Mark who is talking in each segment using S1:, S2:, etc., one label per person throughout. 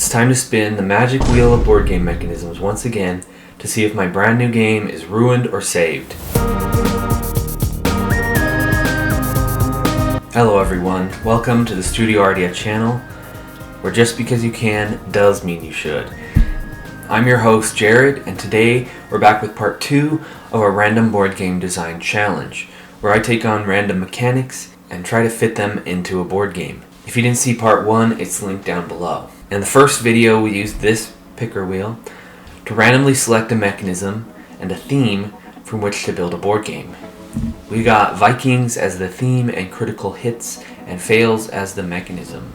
S1: It's time to spin the magic wheel of board game mechanisms once again to see if my brand new game is ruined or saved. Hello everyone, welcome to the Studio Ardia channel, where just because you can does mean you should. I'm your host Jared, and today we're back with part 2 of our random board game design challenge, where I take on random mechanics and try to fit them into a board game. If you didn't see part 1, it's linked down below. In the first video we used this picker wheel to randomly select a mechanism and a theme from which to build a board game. We got Vikings as the theme and critical hits and fails as the mechanism.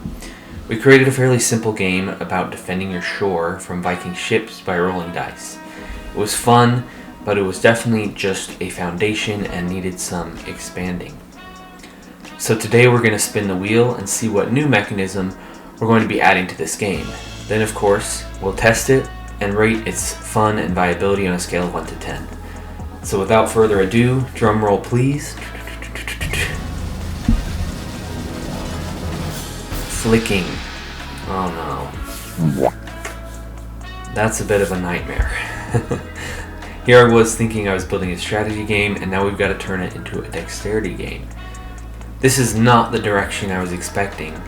S1: We created a fairly simple game about defending your shore from Viking ships by rolling dice. It was fun, but it was definitely just a foundation and needed some expanding. So today we're going to spin the wheel and see what new mechanism we're going to be adding to this game. Then of course, we'll test it and rate its fun and viability on a scale of 1 to 10. So without further ado, drum roll please. Flicking. Oh no. That's a bit of a nightmare. Here I was thinking I was building a strategy game, and now we've got to turn it into a dexterity game. This is not the direction I was expecting,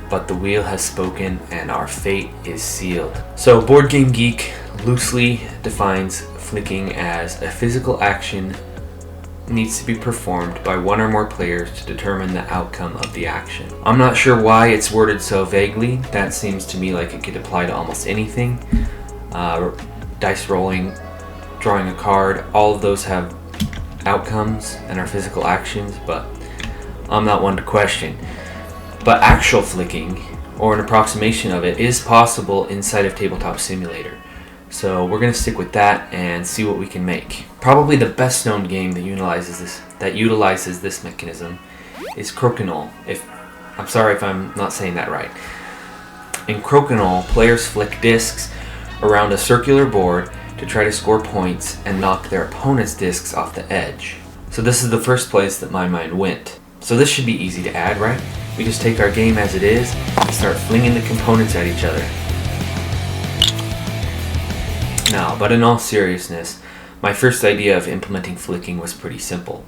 S1: but the wheel has spoken and our fate is sealed. So Board Game Geek loosely defines flicking as a physical action needs to be performed by one or more players to determine the outcome of the action. I'm not sure why it's worded so vaguely. That seems to me like it could apply to almost anything. Dice rolling, drawing a card, all of those have outcomes and are physical actions, but I'm not one to question. But actual flicking, or an approximation of it, is possible inside of Tabletop Simulator. So we're going to stick with that and see what we can make. Probably the best known game that utilizes this mechanism is Crokinole. I'm sorry if I'm not saying that right. In Crokinole, players flick discs around a circular board to try to score points and knock their opponent's discs off the edge. So this is the first place that my mind went. So this should be easy to add, right? We just take our game as it is and start flinging the components at each other. No, but in all seriousness, my first idea of implementing flicking was pretty simple.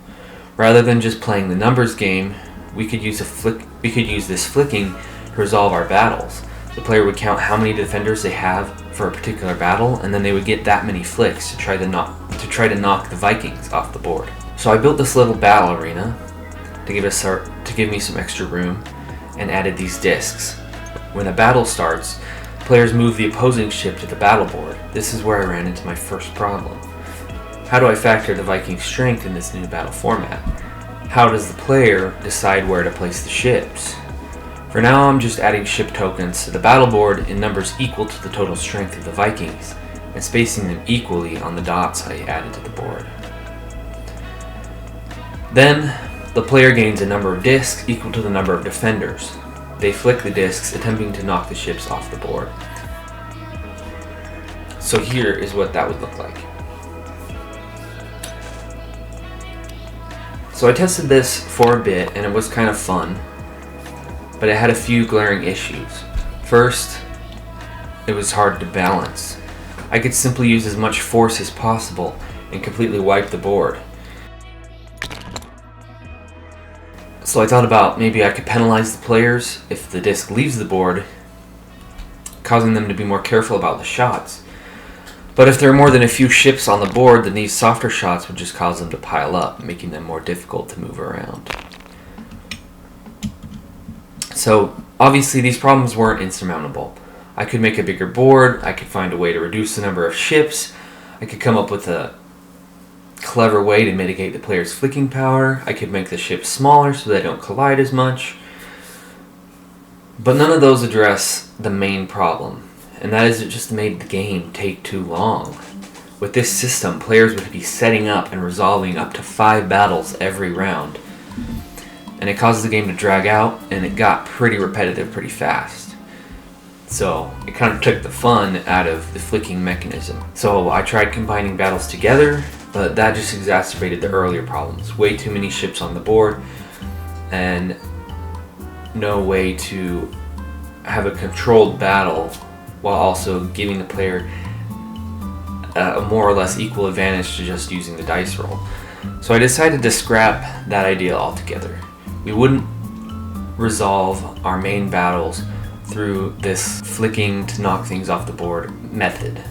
S1: Rather than just playing the numbers game, we could use this flicking to resolve our battles. The player would count how many defenders they have for a particular battle, and then they would get that many flicks to try to knock the Vikings off the board. So I built this little battle arena to give me some extra room, and added these discs. When a battle starts, players move the opposing ship to the battle board. This is where I ran into my first problem. How do I factor the Viking strength in this new battle format? How does the player decide where to place the ships? For now, I'm just adding ship tokens to the battle board in numbers equal to the total strength of the Vikings, and spacing them equally on the dots I added to the board. Then, the player gains a number of discs equal to the number of defenders. They flick the discs, attempting to knock the ships off the board. So here is what that would look like. So I tested this for a bit, and it was kind of fun, but it had a few glaring issues. First, it was hard to balance. I could simply use as much force as possible and completely wipe the board. So I thought about maybe I could penalize the players if the disc leaves the board, causing them to be more careful about the shots. But if there are more than a few ships on the board, then these softer shots would just cause them to pile up, making them more difficult to move around. So obviously these problems weren't insurmountable. I could make a bigger board, I could find a way to reduce the number of ships, I could come up with a clever way to mitigate the player's flicking power. I could make the ships smaller so they don't collide as much. But none of those address the main problem, and that is it just made the game take too long. With this system, players would be setting up and resolving up to 5 battles every round, and it causes the game to drag out, and it got pretty repetitive pretty fast. So it kind of took the fun out of the flicking mechanism. So I tried combining battles together, but that just exacerbated the earlier problems. Way too many ships on the board, and no way to have a controlled battle while also giving the player a more or less equal advantage to just using the dice roll. So I decided to scrap that idea altogether. We wouldn't resolve our main battles through this flicking to knock things off the board method.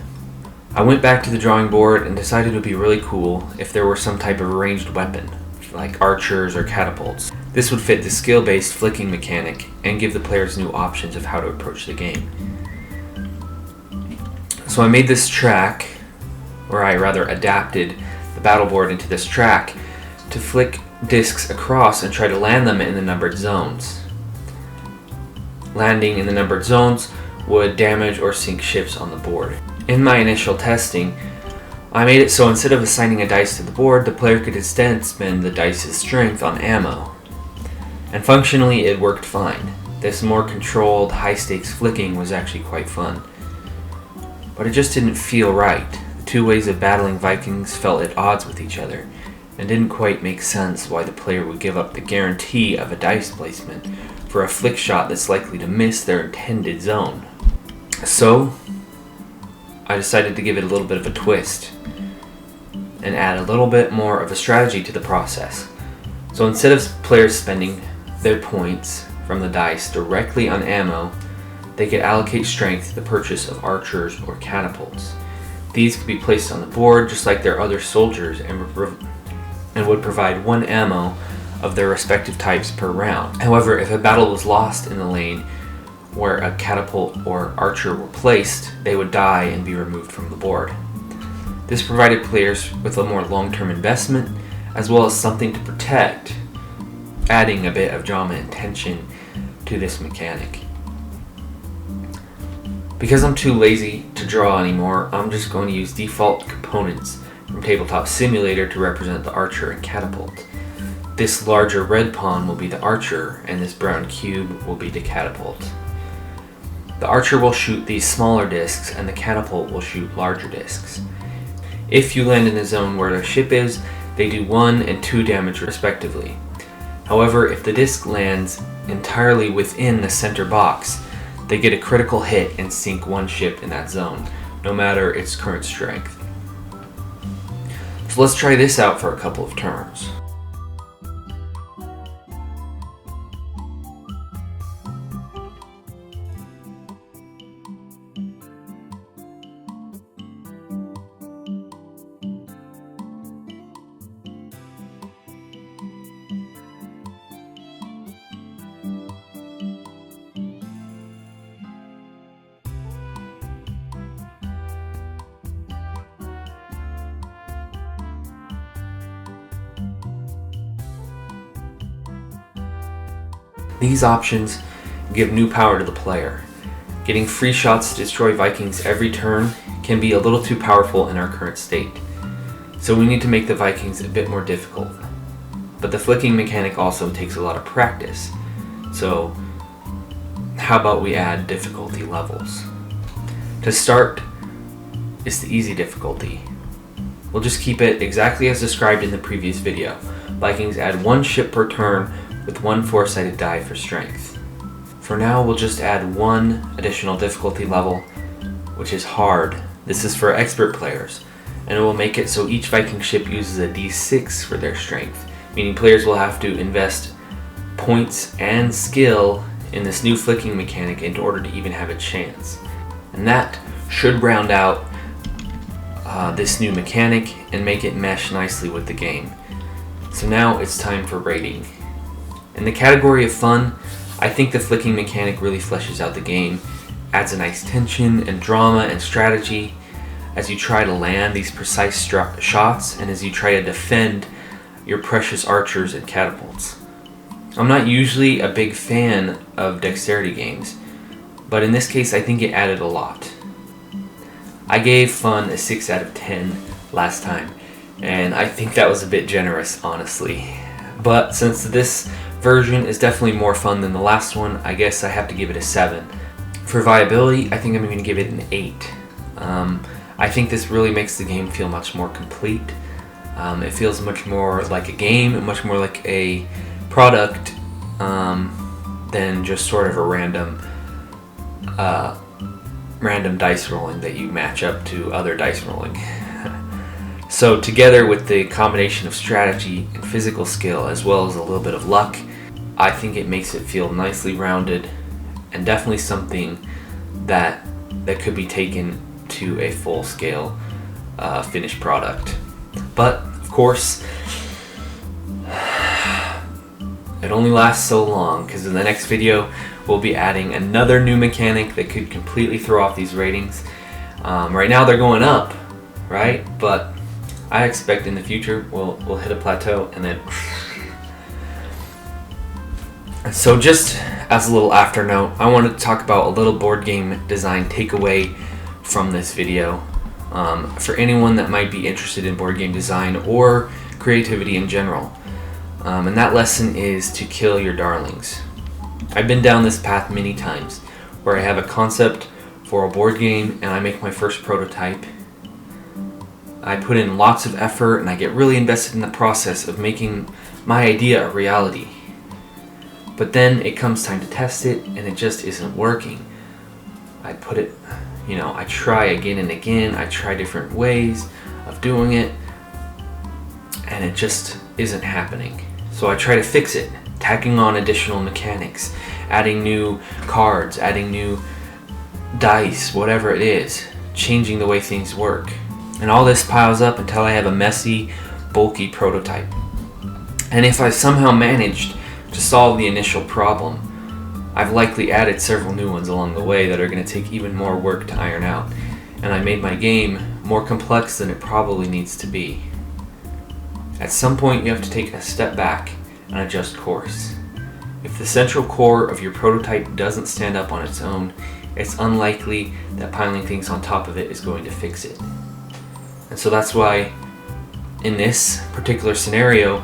S1: I went back to the drawing board and decided it would be really cool if there were some type of ranged weapon, like archers or catapults. This would fit the skill-based flicking mechanic and give the players new options of how to approach the game. So I made this track, or I rather adapted the battle board into this track to flick discs across and try to land them in the numbered zones. Landing in the numbered zones would damage or sink ships on the board. In my initial testing, I made it so instead of assigning a dice to the board, the player could instead spend the dice's strength on ammo. And functionally it worked fine. This more controlled, high-stakes flicking was actually quite fun. But it just didn't feel right. The two ways of battling Vikings felt at odds with each other, and didn't quite make sense why the player would give up the guarantee of a dice placement for a flick shot that's likely to miss their intended zone. So, I decided to give it a little bit of a twist and add a little bit more of a strategy to the process. So instead of players spending their points from the dice directly on ammo, they could allocate strength to the purchase of archers or catapults. These could be placed on the board just like their other soldiers and would provide 1 ammo of their respective types per round. However, if a battle was lost in the lane where a catapult or archer were placed, they would die and be removed from the board. This provided players with a more long-term investment, as well as something to protect, adding a bit of drama and tension to this mechanic. Because I'm too lazy to draw anymore, I'm just going to use default components from Tabletop Simulator to represent the archer and catapult. This larger red pawn will be the archer, and this brown cube will be the catapult. The archer will shoot these smaller discs, and the catapult will shoot larger discs. If you land in a zone where the ship is, they do 1 and 2 damage respectively. However, if the disc lands entirely within the center box, they get a critical hit and sink 1 ship in that zone, no matter its current strength. So let's try this out for a couple of turns. These options give new power to the player. Getting free shots to destroy Vikings every turn can be a little too powerful in our current state, so we need to make the Vikings a bit more difficult. But the flicking mechanic also takes a lot of practice, so how about we add difficulty levels? To start is the easy difficulty. We'll just keep it exactly as described in the previous video. Vikings add 1 ship per turn with 1 4-sided die for strength. For now, we'll just add 1 additional difficulty level, which is hard. This is for expert players, and it will make it so each Viking ship uses a d6 for their strength, meaning players will have to invest points and skill in this new flicking mechanic in order to even have a chance. And that should round out this new mechanic and make it mesh nicely with the game. So now it's time for rating. In the category of fun, I think the flicking mechanic really fleshes out the game, adds a nice tension and drama and strategy as you try to land these precise shots and as you try to defend your precious archers and catapults. I'm not usually a big fan of dexterity games, but in this case I think it added a lot. I gave fun a 6 out of 10 last time, and I think that was a bit generous, honestly. But since this version is definitely more fun than the last one, I guess I have to give it a 7. For viability, I think I'm going to give it an 8. I think this really makes the game feel much more complete. It feels much more like a game, much more like a product than just sort of a random random dice rolling that you match up to other dice rolling. So together with the combination of strategy and physical skill as well as a little bit of luck, I think it makes it feel nicely rounded and definitely something that could be taken to a full-scale finished product. But of course, it only lasts so long, because in the next video we'll be adding another new mechanic that could completely throw off these ratings. Right now they're going up, right? But I expect in the future we'll hit a plateau and then. So just as a little after note, I wanted to talk about a little board game design takeaway from this video. For anyone that might be interested in board game design or creativity in general. And that lesson is to kill your darlings. I've been down this path many times where I have a concept for a board game and I make my first prototype. I put in lots of effort and I get really invested in the process of making my idea a reality. But then it comes time to test it and it just isn't working. I try again and again, I try different ways of doing it, and it just isn't happening. So I try to fix it, tacking on additional mechanics, adding new cards, adding new dice, whatever it is, changing the way things work. And all this piles up until I have a messy, bulky prototype. And if I somehow managed to solve the initial problem, I've likely added several new ones along the way that are going to take even more work to iron out. And I made my game more complex than it probably needs to be. At some point you have to take a step back and adjust course. If the central core of your prototype doesn't stand up on its own, it's unlikely that piling things on top of it is going to fix it. And so that's why in this particular scenario,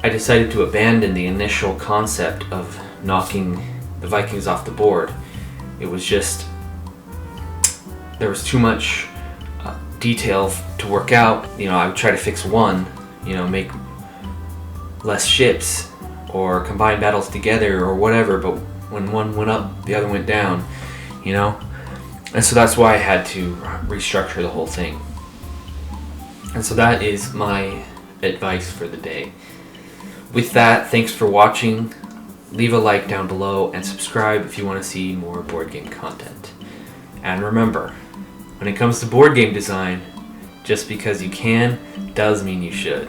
S1: I decided to abandon the initial concept of knocking the Vikings off the board. It was just, there was too much detail to work out. I would try to fix one, make less ships or combine battles together or whatever, but when one went up, the other went down, And so that's why I had to restructure the whole thing. And so that is my advice for the day. With that, thanks for watching. Leave a like down below and subscribe if you want to see more board game content. And remember, when it comes to board game design, just because you can does mean you should.